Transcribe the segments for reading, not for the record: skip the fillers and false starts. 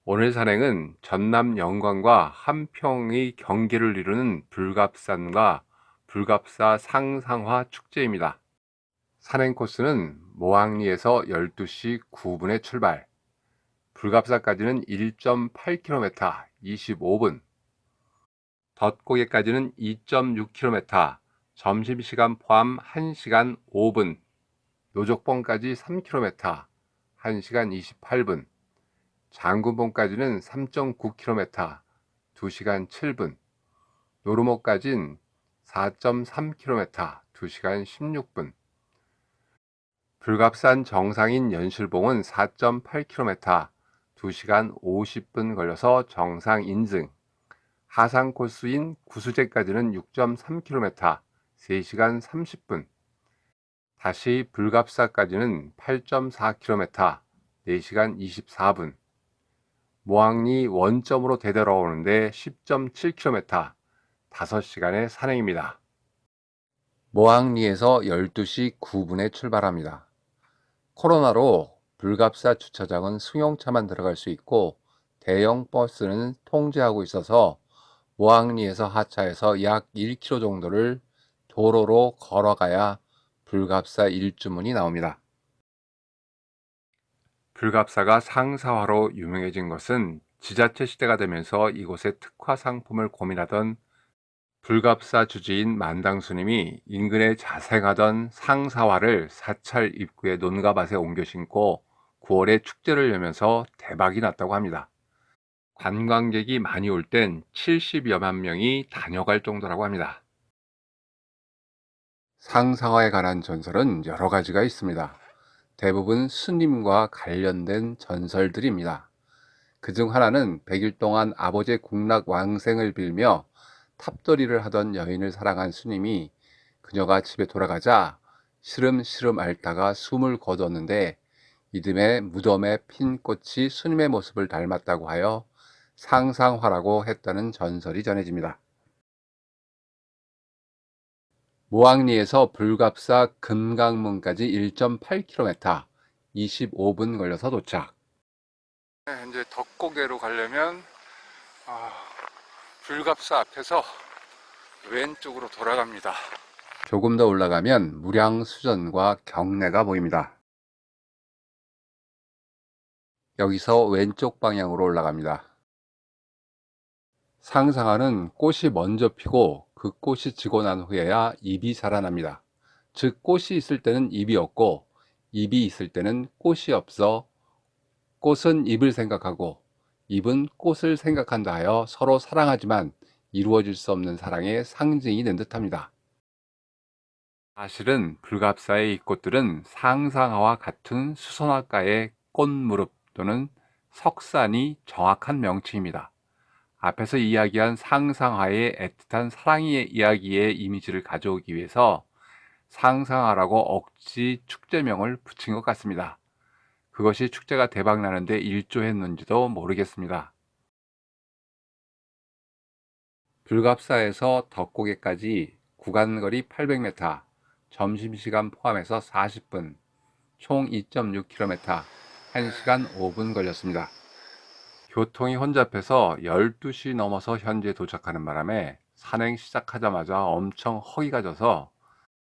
오늘 산행은 전남 영광과 함평의 경계를 이루는 불갑산과 불갑사 상상화 축제입니다. 산행 코스는 모항리에서 12시 9분에 출발, 불갑사까지는 1.8km 25분, 덧고개까지는 2.6km 점심시간 포함 1시간 5분, 노족봉까지 3km 1시간 28분, 장군봉까지는 3.9km 2시간 7분, 노루목까진 4.3km 2시간 16분, 불갑산 정상인 연실봉은 4.8km 2시간 50분 걸려서 정상 인증, 하상 코스인 구수제까지는 6.3km 3시간 30분, 다시 불갑사까지는 8.4km 4시간 24분, 모항리 원점으로 되돌아오는데 10.7km 5시간의 산행입니다. 모항리에서 12시 9분에 출발합니다. 코로나로 불갑사 주차장은 승용차만 들어갈 수 있고 대형 버스는 통제하고 있어서 모항리에서 하차해서 약 1km 정도를 도로로 걸어가야 불갑사 일주문이 나옵니다. 불갑사가 상사화로 유명해진 것은 지자체 시대가 되면서 이곳의 특화 상품을 고민하던 불갑사 주지인 만당스님이 인근에 자생하던 상사화를 사찰 입구의 논가밭에 옮겨 심고 9월에 축제를 열면서 대박이 났다고 합니다. 관광객이 많이 올 땐 70여만 명이 다녀갈 정도라고 합니다. 상사화에 관한 전설은 여러 가지가 있습니다. 대부분 스님과 관련된 전설들입니다. 그중 하나는 100일 동안 아버지의 국락 왕생을 빌며 탑돌이를 하던 여인을 사랑한 스님이 그녀가 집에 돌아가자 시름시름 앓다가 숨을 거두었는데 이듬해 무덤에 핀 꽃이 스님의 모습을 닮았다고 하여 상상화라고 했다는 전설이 전해집니다. 모항리에서 불갑사 금강문까지 1.8km 25분 걸려서 도착. 이제 덕고개로 가려면 불갑사 앞에서 왼쪽으로 돌아갑니다. 조금 더 올라가면 무량수전과 경내가 보입니다. 여기서 왼쪽 방향으로 올라갑니다. 상상화는 꽃이 먼저 피고 그 꽃이 지고 난 후에야 잎이 자라납니다. 즉 꽃이 있을 때는 잎이 없고 잎이 있을 때는 꽃이 없어 꽃은 잎을 생각하고 잎은 꽃을 생각한다 하여 서로 사랑하지만 이루어질 수 없는 사랑의 상징이 된 듯합니다. 사실은 불갑사의 이 꽃들은 상상화와 같은 수선화과의 꽃무렵 또는 석산이 정확한 명칭입니다. 앞에서 이야기한 상상화의 애틋한 사랑의 이야기의 이미지를 가져오기 위해서 상상화라고 억지 축제명을 붙인 것 같습니다. 그것이 축제가 대박나는데 일조했는지도 모르겠습니다. 불갑사에서 덕고개까지 구간거리 800m, 점심시간 포함해서 40분, 총 2.6km, 1시간 5분 걸렸습니다. 교통이 혼잡해서 12시 넘어서 현지에 도착하는 바람에 산행 시작하자마자 엄청 허기가 져서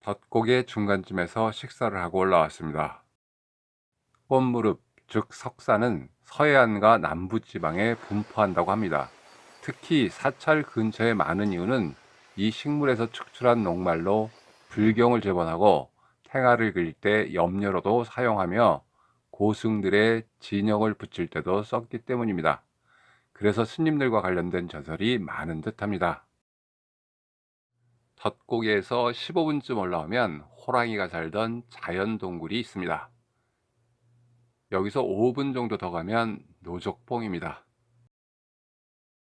덧고개 중간쯤에서 식사를 하고 올라왔습니다. 꽃무렵, 즉 석산은 서해안과 남부지방에 분포한다고 합니다. 특히 사찰 근처에 많은 이유는 이 식물에서 축출한 녹말로 불경을 재본하고 탱화를 그릴 때 염료로도 사용하며 고승들의 진영을 붙일 때도 썼기 때문입니다. 그래서 스님들과 관련된 전설이 많은 듯합니다. 덧고개에서 15분쯤 올라오면 호랑이가 살던 자연동굴이 있습니다. 여기서 5분 정도 더 가면 노족봉입니다.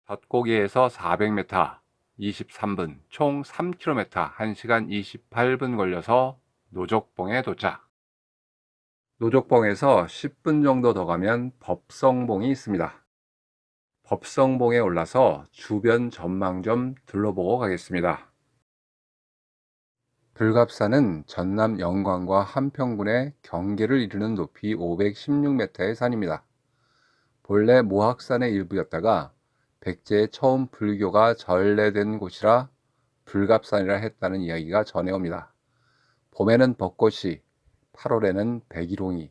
덧고개에서 400m, 23분, 총 3km, 1시간 28분 걸려서 노족봉에 도착. 노족봉에서 10분 정도 더 가면 법성봉이 있습니다. 법성봉에 올라서 주변 전망 좀 둘러보고 가겠습니다. 불갑산은 전남 영광과 함평군의 경계를 이루는 높이 516m의 산입니다. 본래 모학산의 일부였다가 백제에 처음 불교가 전래된 곳이라 불갑산이라 했다는 이야기가 전해옵니다. 봄에는 벚꽃이, 8월에는 백일홍이,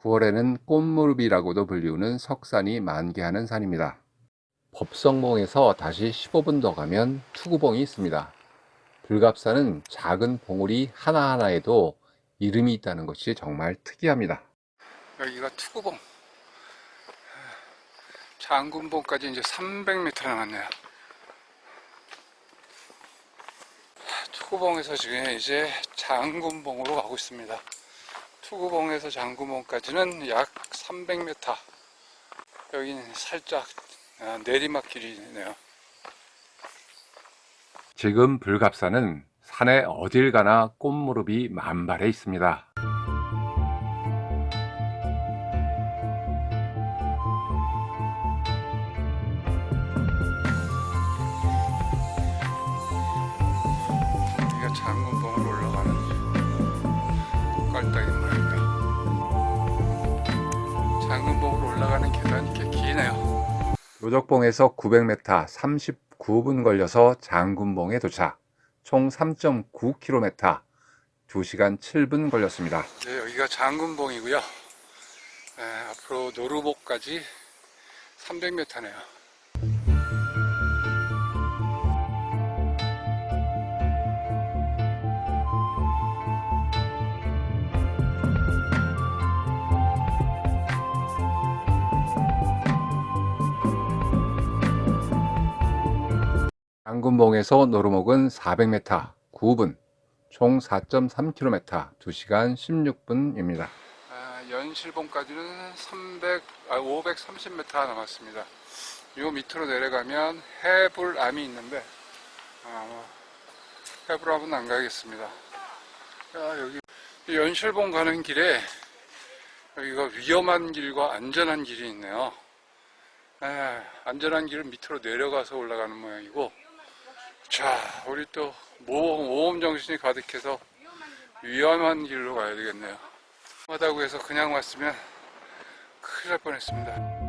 9월에는 꽃무릎이라고도 불리우는 석산이 만개하는 산입니다. 법성봉에서 다시 15분 더 가면 투구봉이 있습니다. 불갑산은 작은 봉우리 하나하나에도 이름이 있다는 것이 정말 특이합니다. 여기가 투구봉. 장군봉까지 이제 300m 남았네요. 투구봉에서 지금 이제 장군봉으로 가고 있습니다. 투구봉에서 장군봉까지는 약 300m. 여기는 살짝 내리막길이네요. 지금 불갑산은 산에 어딜 가나 꽃무릎이 만발해 있습니다. 여기가 장군봉으로 올라가는 깔딱이 모양입니다. 장군봉으로 올라가는 계단이 꽤 기네요. 노적봉에서 900m 39분 걸려서 장군봉에 도착. 총 3.9km 2시간 7분 걸렸습니다. 네, 여기가 장군봉이고요. 앞으로 노루목까지 300m네요. 장군봉에서 노루목은 400m 9분, 총 4.3km 2시간 16분입니다. 연실봉까지는 530m 남았습니다. 요 밑으로 내려가면 해불암이 있는데 해불암은 안 가겠습니다. 여기 연실봉 가는 길에 여기가 위험한 길과 안전한 길이 있네요. 안전한 길은 밑으로 내려가서 올라가는 모양이고, 자, 우리 또 모험 정신이 가득해서 위험한 길로 가야 되겠네요. 위험하다고 해서 그냥 왔으면 큰일 날 뻔했습니다.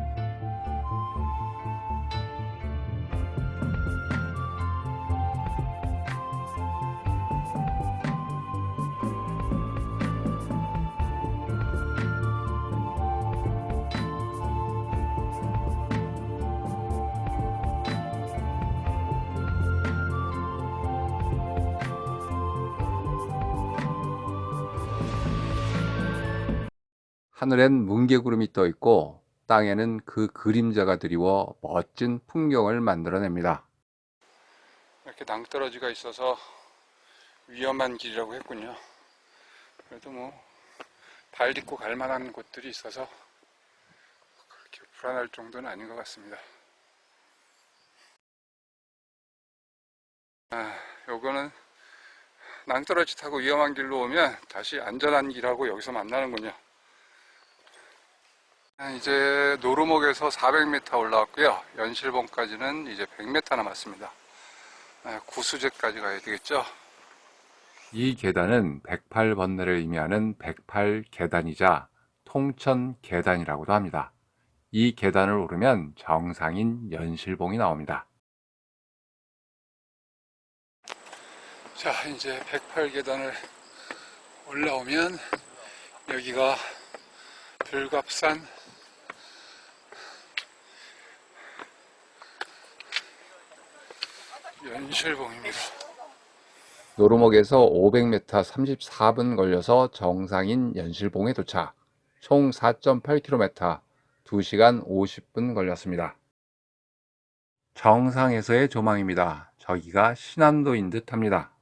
하늘엔 뭉게구름이 떠 있고 땅에는 그 그림자가 드리워 멋진 풍경을 만들어냅니다. 이렇게 낭떠러지가 있어서 위험한 길이라고 했군요. 그래도 발 딛고 갈 만한 곳들이 있어서 그렇게 불안할 정도는 아닌 것 같습니다. 요거는 낭떠러지 타고 위험한 길로 오면 다시 안전한 길하고 여기서 만나는군요. 이제 노루목에서 400m 올라왔고요. 연실봉까지는 이제 100m 남았습니다. 구수제까지 가야 되겠죠. 이 계단은 108번뇌를 의미하는 108계단이자 통천계단이라고도 합니다. 이 계단을 오르면 정상인 연실봉이 나옵니다. 자, 이제 108계단을 올라오면 여기가 불갑산 연실봉입니다. 노루목에서 500m 34분 걸려서 정상인 연실봉에 도착. 총 4.8km 2시간 50분 걸렸습니다. 정상에서의 조망입니다. 저기가 신안도인 듯 합니다.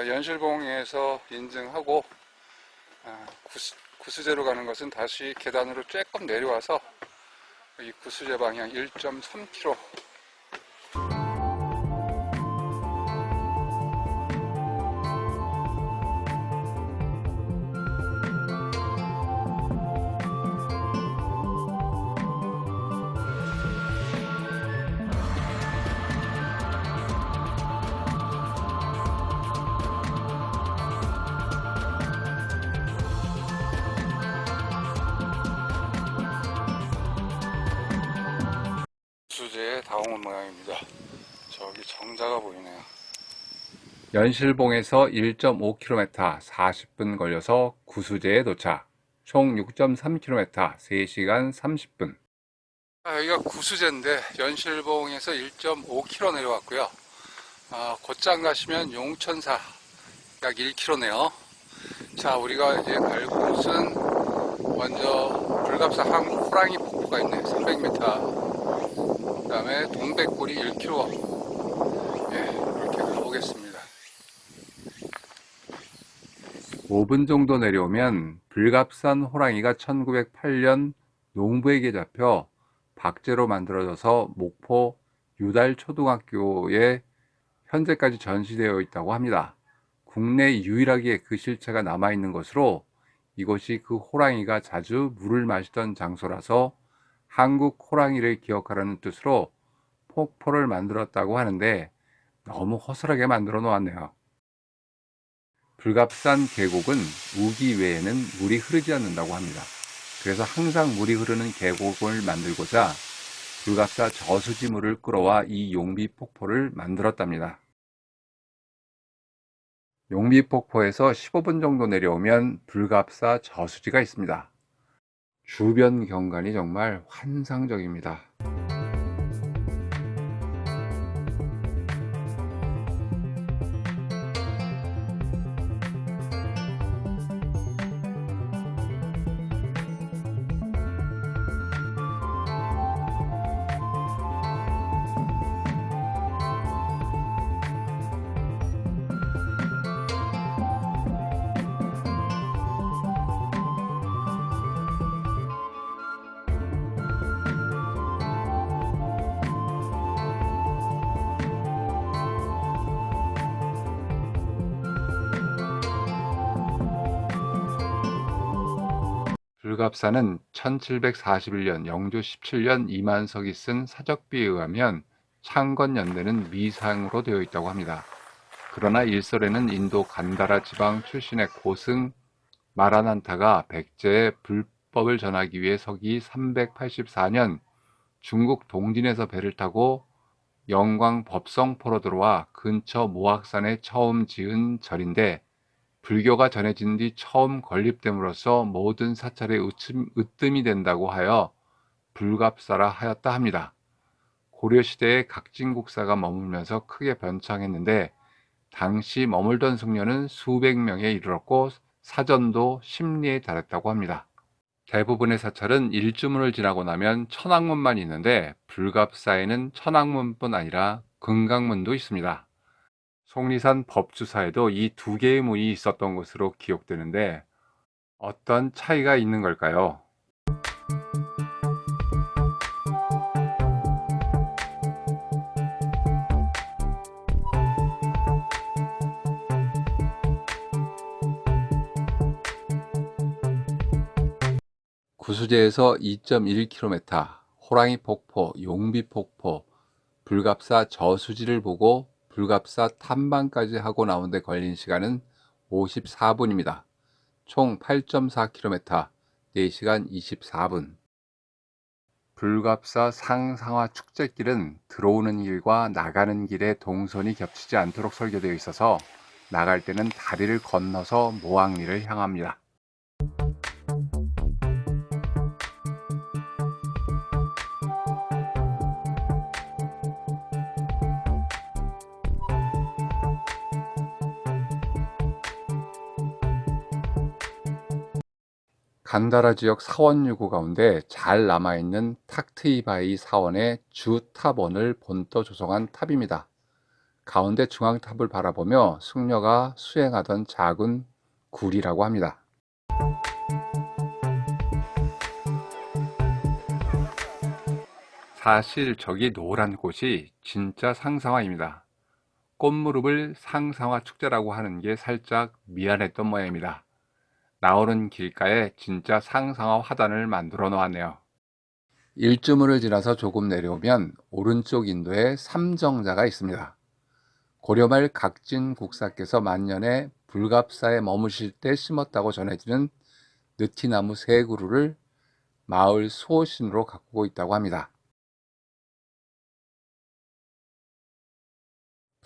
연실봉에서 인증하고 구수제로 가는 것은 다시 계단으로 조금 내려와서 이 구수제 방향 1.3km 다 온 모양입니다. 저기 정자가 보이네요. 연실봉에서 1.5km 40분 걸려서 구수제에 도착. 총 6.3km 3시간 30분. 여기가 구수제인데 연실봉에서 1.5km 내려왔고요. 곧장 가시면 용천사 약 1km네요. 자, 우리가 이제 갈 곳은 먼저 불갑사 한국 호랑이 폭포가 있네. 300m. 그 다음에 동백골이 1km. 이렇게 가보겠습니다. 5분 정도 내려오면 불갑산 호랑이가 1908년 농부에게 잡혀 박제로 만들어져서 목포 유달초등학교에 현재까지 전시되어 있다고 합니다. 국내 유일하게 그 실체가 남아있는 것으로 이곳이 그 호랑이가 자주 물을 마시던 장소라서 한국 호랑이를 기억하라는 뜻으로 폭포를 만들었다고 하는데 너무 허술하게 만들어 놓았네요. 불갑산 계곡은 우기 외에는 물이 흐르지 않는다고 합니다. 그래서 항상 물이 흐르는 계곡을 만들고자 불갑사 저수지물을 끌어와 이 용비폭포를 만들었답니다. 용비폭포에서 15분 정도 내려오면 불갑사 저수지가 있습니다. 주변 경관이 정말 환상적입니다. 불갑사는 1741년 영조 17년 이만석이 쓴 사적비에 의하면 창건연대는 미상으로 되어 있다고 합니다. 그러나 일설에는 인도 간다라 지방 출신의 고승 마라난타가 백제에 불법을 전하기 위해 서기 384년 중국 동진에서 배를 타고 영광 법성포로 들어와 근처 모악산에 처음 지은 절인데 불교가 전해진 뒤 처음 건립됨으로써 모든 사찰에 으뜸이 된다고 하여 불갑사라 하였다 합니다. 고려시대에 각진국사가 머물면서 크게 변창했는데 당시 머물던 승려는 수백 명에 이르렀고 사전도 10리에 달했다고 합니다. 대부분의 사찰은 일주문을 지나고 나면 천왕문만 있는데 불갑사에는 천왕문뿐 아니라 금강문도 있습니다. 속리산 법주사에도 이 두 개의 문이 있었던 것으로 기록되는데 어떤 차이가 있는 걸까요? 구수제에서 2.1km, 호랑이 폭포, 용비 폭포, 불갑사 저수지를 보고 불갑사 탐방까지 하고 나온 데 걸린 시간은 54분입니다. 총 8.4km, 4시간 24분. 불갑사 상상화 축제길은 들어오는 길과 나가는 길에 동선이 겹치지 않도록 설계되어 있어서 나갈 때는 다리를 건너서 모항리를 향합니다. 간다라 지역 사원 유구 가운데 잘 남아있는 탁트이바이 사원의 주탑원을 본떠 조성한 탑입니다. 가운데 중앙탑을 바라보며 승려가 수행하던 작은 굴이라고 합니다. 사실 저기 노란 꽃이 진짜 상상화입니다. 꽃무렵을 상상화 축제라고 하는 게 살짝 미안했던 모양입니다. 나오는 길가에 진짜 상상화 화단을 만들어 놓았네요. 일주문을 지나서 조금 내려오면 오른쪽 인도에 삼정자가 있습니다. 고려말 각진 국사께서 만년에 불갑사에 머무실 때 심었다고 전해지는 느티나무 3그루를 마을 수호신으로 가꾸고 있다고 합니다.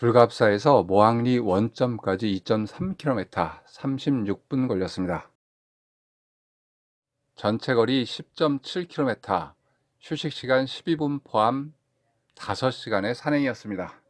불갑사에서 모항리 원점까지 2.3km, 36분 걸렸습니다. 전체 거리 10.7km, 휴식시간 12분 포함 5시간의 산행이었습니다.